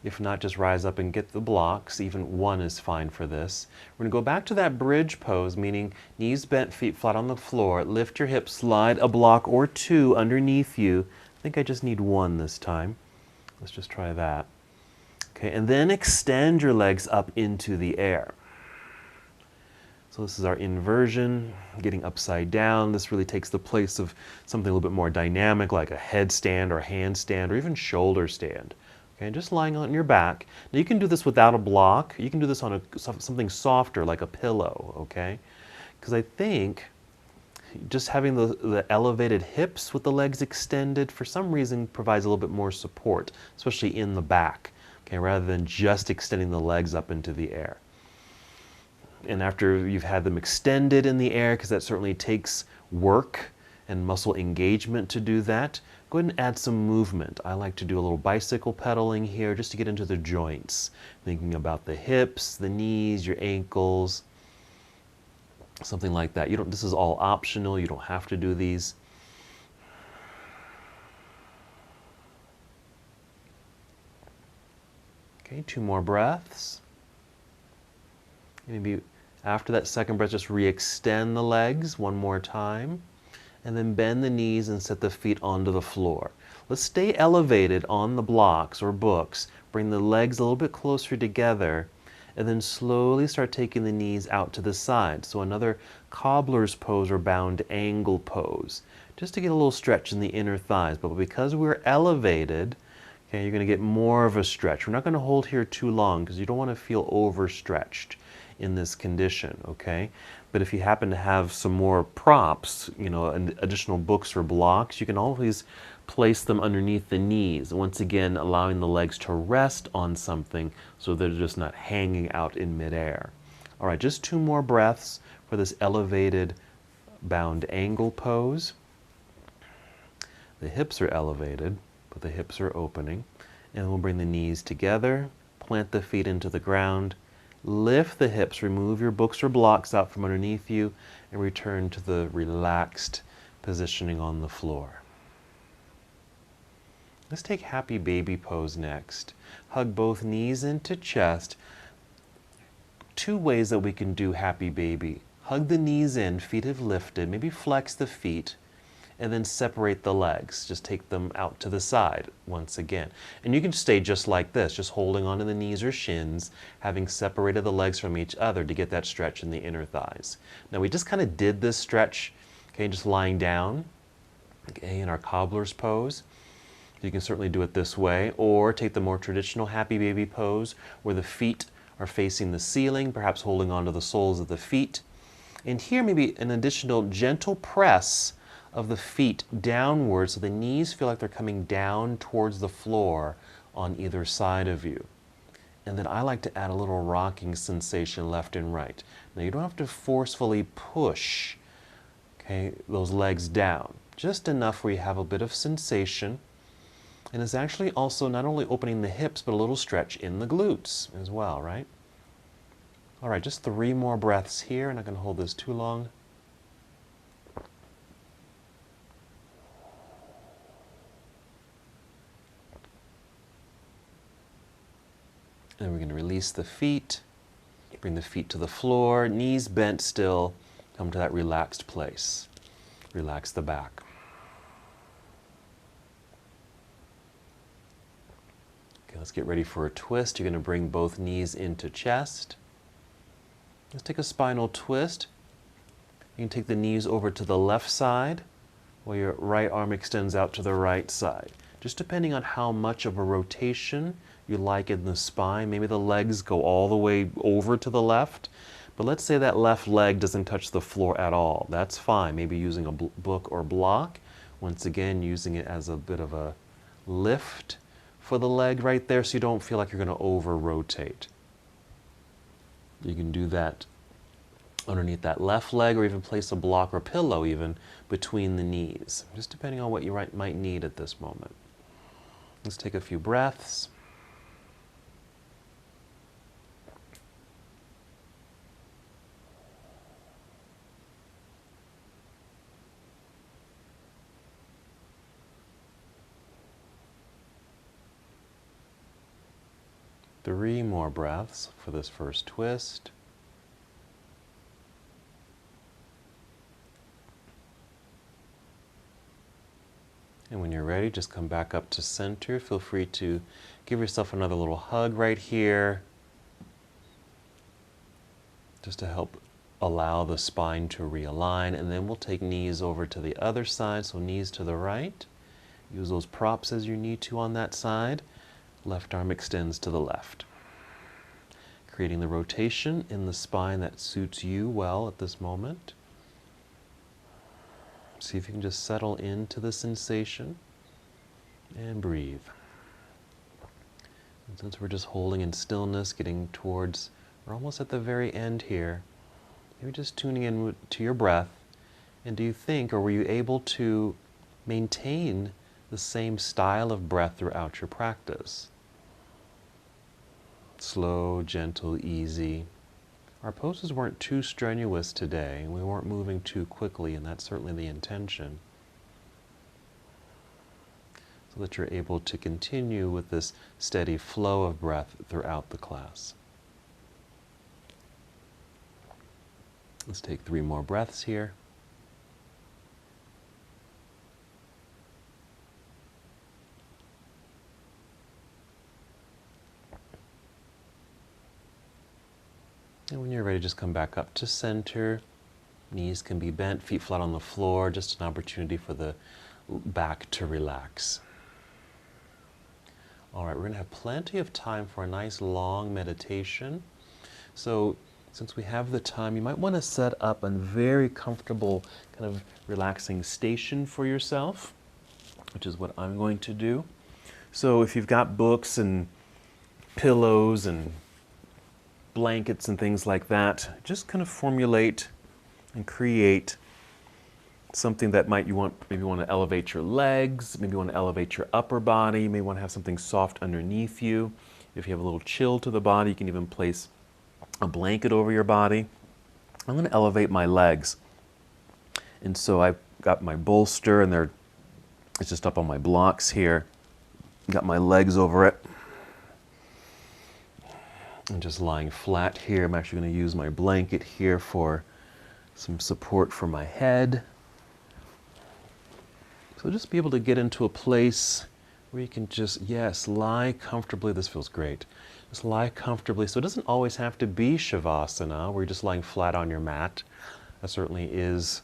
If not, just rise up and get the blocks. Even one is fine for this. We're gonna go back to that bridge pose, meaning knees bent, feet flat on the floor. Lift your hips, slide a block or 2 underneath you. I think I just need 1 this time. Let's just try that. Okay, and then extend your legs up into the air. So this is our inversion, getting upside down. This really takes the place of something a little bit more dynamic, like a headstand or handstand or even shoulder stand. Okay, just lying on your back. Now you can do this without a block. You can do this on something softer like a pillow, okay? Because I think just having the elevated hips with the legs extended for some reason provides a little bit more support, especially in the back, okay, rather than just extending the legs up into the air. And after you've had them extended in the air, because that certainly takes work and muscle engagement to do that, go ahead and add some movement. I like to do a little bicycle pedaling here just to get into the joints, thinking about the hips, the knees, your ankles, something like that. This is all optional. You don't have to do these. Okay, 2 more breaths. Maybe after that second breath, just re-extend the legs 1 more time, and then bend the knees and set the feet onto the floor. Let's stay elevated on the blocks or books. Bring the legs a little bit closer together, and then slowly start taking the knees out to the side. So another cobbler's pose or bound angle pose, just to get a little stretch in the inner thighs. But because we're elevated, okay, you're going to get more of a stretch. We're not going to hold here too long because you don't want to feel overstretched in this condition, okay? But if you happen to have some more props, and additional books or blocks, you can always place them underneath the knees, once again allowing the legs to rest on something so they're just not hanging out in midair. All right, just 2 more breaths for this elevated bound angle pose. The hips are elevated, but the hips are opening. And we'll bring the knees together, plant the feet into the ground, lift the hips, remove your books or blocks out from underneath you, and return to the relaxed positioning on the floor. Let's take happy baby pose next. Hug both knees into chest. 2 ways that we can do happy baby. Hug the knees in, feet have lifted, maybe flex the feet, and then separate the legs. Just take them out to the side once again. And you can stay just like this, just holding onto the knees or shins, having separated the legs from each other to get that stretch in the inner thighs. Now we just kind of did this stretch, okay, just lying down, okay, in our cobbler's pose. You can certainly do it this way, or take the more traditional happy baby pose where the feet are facing the ceiling, perhaps holding onto the soles of the feet. And here maybe an additional gentle press of the feet downward so the knees feel like they're coming down towards the floor on either side of you. And then I like to add a little rocking sensation left and right. Now you don't have to forcefully push, okay, those legs down. Just enough where you have a bit of sensation. And it's actually also not only opening the hips, but a little stretch in the glutes as well, right? All right, just 3 more breaths here. I'm not going to hold this too long. And we're going to release the feet, bring the feet to the floor, knees bent still, come to that relaxed place. Relax the back. Okay, let's get ready for a twist. You're going to bring both knees into chest. Let's take a spinal twist. You can take the knees over to the left side while your right arm extends out to the right side. Just depending on how much of a rotation you like in the spine. Maybe the legs go all the way over to the left, but let's say that left leg doesn't touch the floor at all. That's fine. Maybe using a book or block. Once again, using it as a bit of a lift for the leg right there so you don't feel like you're going to over-rotate. You can do that underneath that left leg, or even place a block or pillow even between the knees, just depending on what you might need at this moment. Let's take a few breaths. Three more breaths for this first twist. And when you're ready, just come back up to center. Feel free to give yourself another little hug right here, just to help allow the spine to realign, and then we'll take knees over to the other side, so knees to the right. Use those props as you need to on that side. Left arm extends to the left. Creating the rotation in the spine that suits you well at this moment. See if you can just settle into the sensation and breathe. And since we're just holding in stillness, getting towards, we're almost at the very end here, maybe just tuning in to your breath. And do you think, or were you able to maintain the same style of breath throughout your practice? Slow, gentle, easy. Our poses weren't too strenuous today. We weren't moving too quickly, and that's certainly the intention. So that you're able to continue with this steady flow of breath throughout the class. Let's take 3 more breaths here. And when you're ready, just come back up to center. Knees can be bent, feet flat on the floor, just an opportunity for the back to relax. All right, we're going to have plenty of time for a nice long meditation. So since we have the time, you might want to set up a very comfortable, kind of relaxing station for yourself, which is what I'm going to do. So if you've got books and pillows and blankets and things like that, just kind of formulate and create something that maybe you want to elevate your legs, maybe you want to elevate your upper body, you may want to have something soft underneath you. If you have a little chill to the body, you can even place a blanket over your body. I'm going to elevate my legs. And so I've got my bolster, and it's just up on my blocks here. Got my legs over it. I'm just lying flat here. I'm actually going to use my blanket here for some support for my head. So just be able to get into a place where you can just, yes, lie comfortably. This feels great. Just lie comfortably. So it doesn't always have to be Shavasana, where you're just lying flat on your mat. That certainly is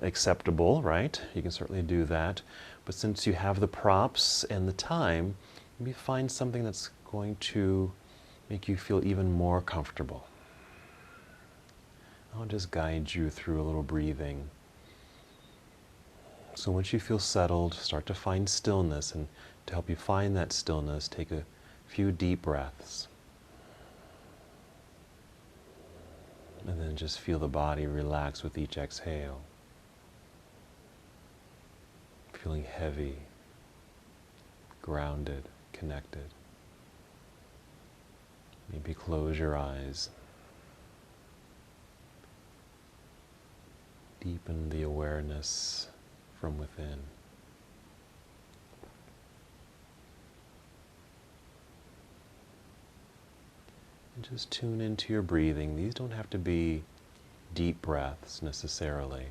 acceptable, right? You can certainly do that. But since you have the props and the time, maybe find something that's going to make you feel even more comfortable. I'll just guide you through a little breathing. So once you feel settled, start to find stillness, and to help you find that stillness, take a few deep breaths. And then just feel the body relax with each exhale. Feeling heavy, grounded, connected. Maybe close your eyes. Deepen the awareness from within. And just tune into your breathing. These don't have to be deep breaths necessarily.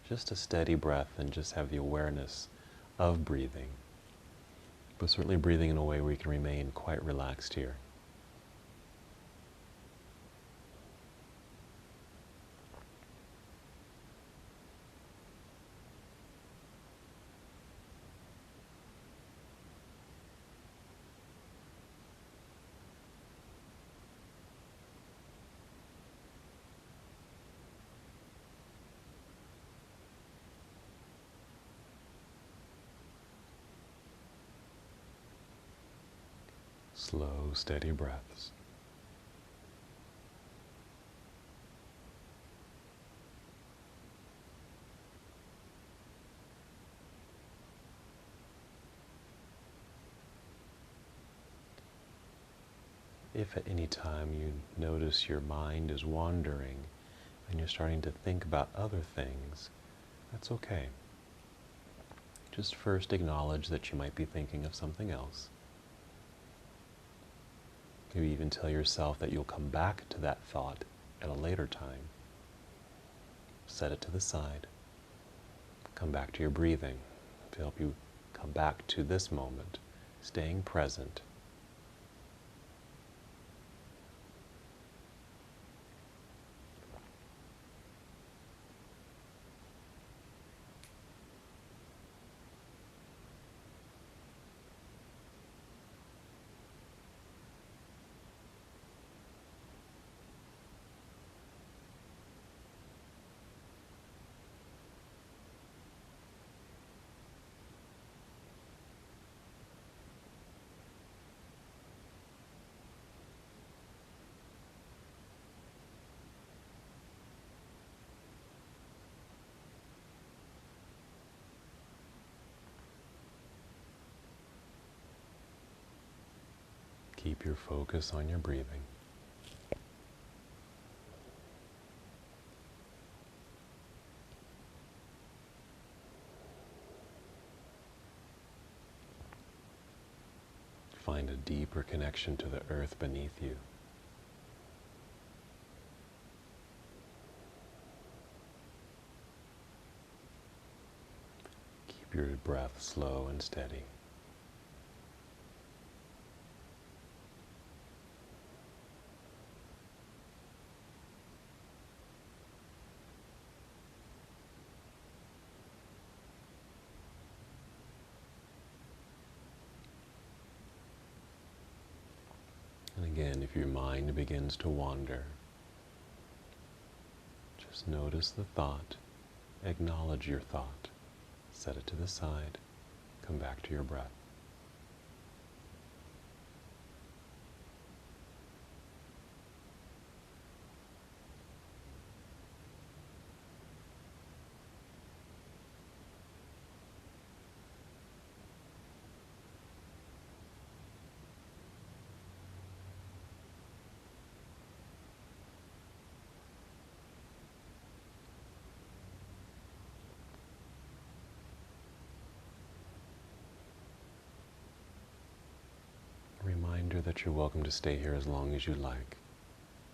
Just a steady breath, and just have the awareness of breathing. But certainly breathing in a way where you can remain quite relaxed here. Slow, steady breaths. If at any time you notice your mind is wandering and you're starting to think about other things, that's okay. Just first acknowledge that you might be thinking of something else. Maybe even tell yourself that you'll come back to that thought at a later time. Set it to the side. Come back to your breathing to help you come back to this moment, staying present. Keep your focus on your breathing. Find a deeper connection to the earth beneath you. Keep your breath slow and steady. And again, if your mind begins to wander, just notice the thought, acknowledge your thought, set it to the side, come back to your breath. Reminder that you're welcome to stay here as long as you like.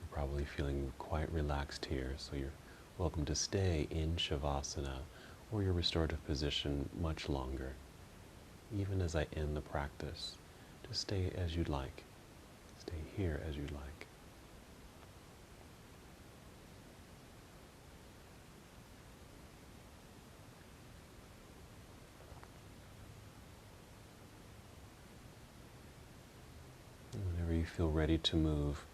You're probably feeling quite relaxed here, so you're welcome to stay in Shavasana or your restorative position much longer. Even as I end the practice, just stay as you'd like. Stay here as you'd like. Whenever you feel ready to move,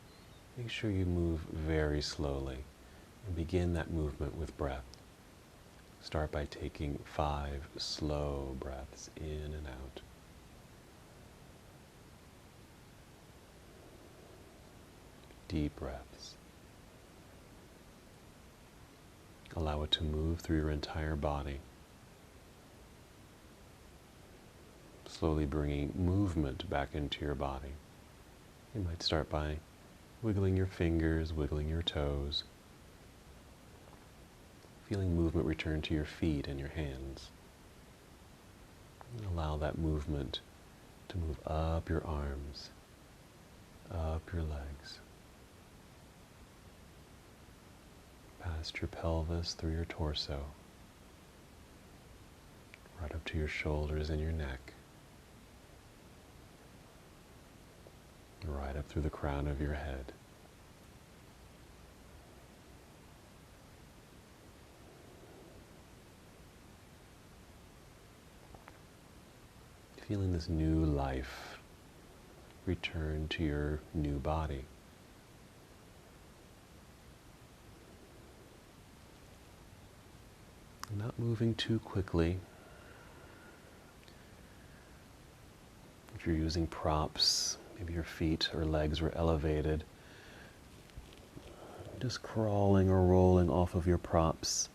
make sure you move very slowly and begin that movement with breath. Start by taking 5 slow breaths in and out. Deep breaths. Allow it to move through your entire body. Slowly bringing movement back into your body. You might start by wiggling your fingers, wiggling your toes, feeling movement return to your feet and your hands. And allow that movement to move up your arms, up your legs, past your pelvis, through your torso, right up to your shoulders and your neck, right up through the crown of your head. Feeling this new life return to your new body. Not moving too quickly. If you're using props, maybe your feet or legs were elevated, just crawling or rolling off of your props,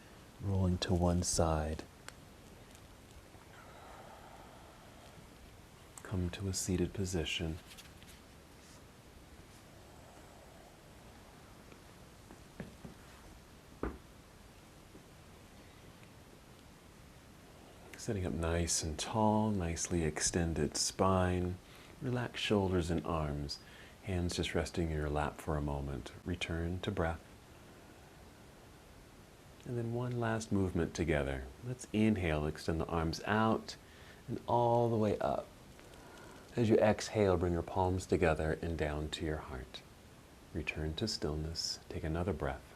rolling to one side. Come to a seated position. Sitting up nice and tall, nicely extended spine. Relax shoulders and arms. Hands just resting in your lap for a moment. Return to breath. And then one last movement together. Let's inhale, extend the arms out and all the way up. As you exhale, bring your palms together and down to your heart. Return to stillness. Take another breath.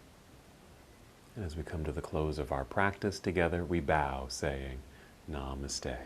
And as we come to the close of our practice together, we bow, saying, Namaste.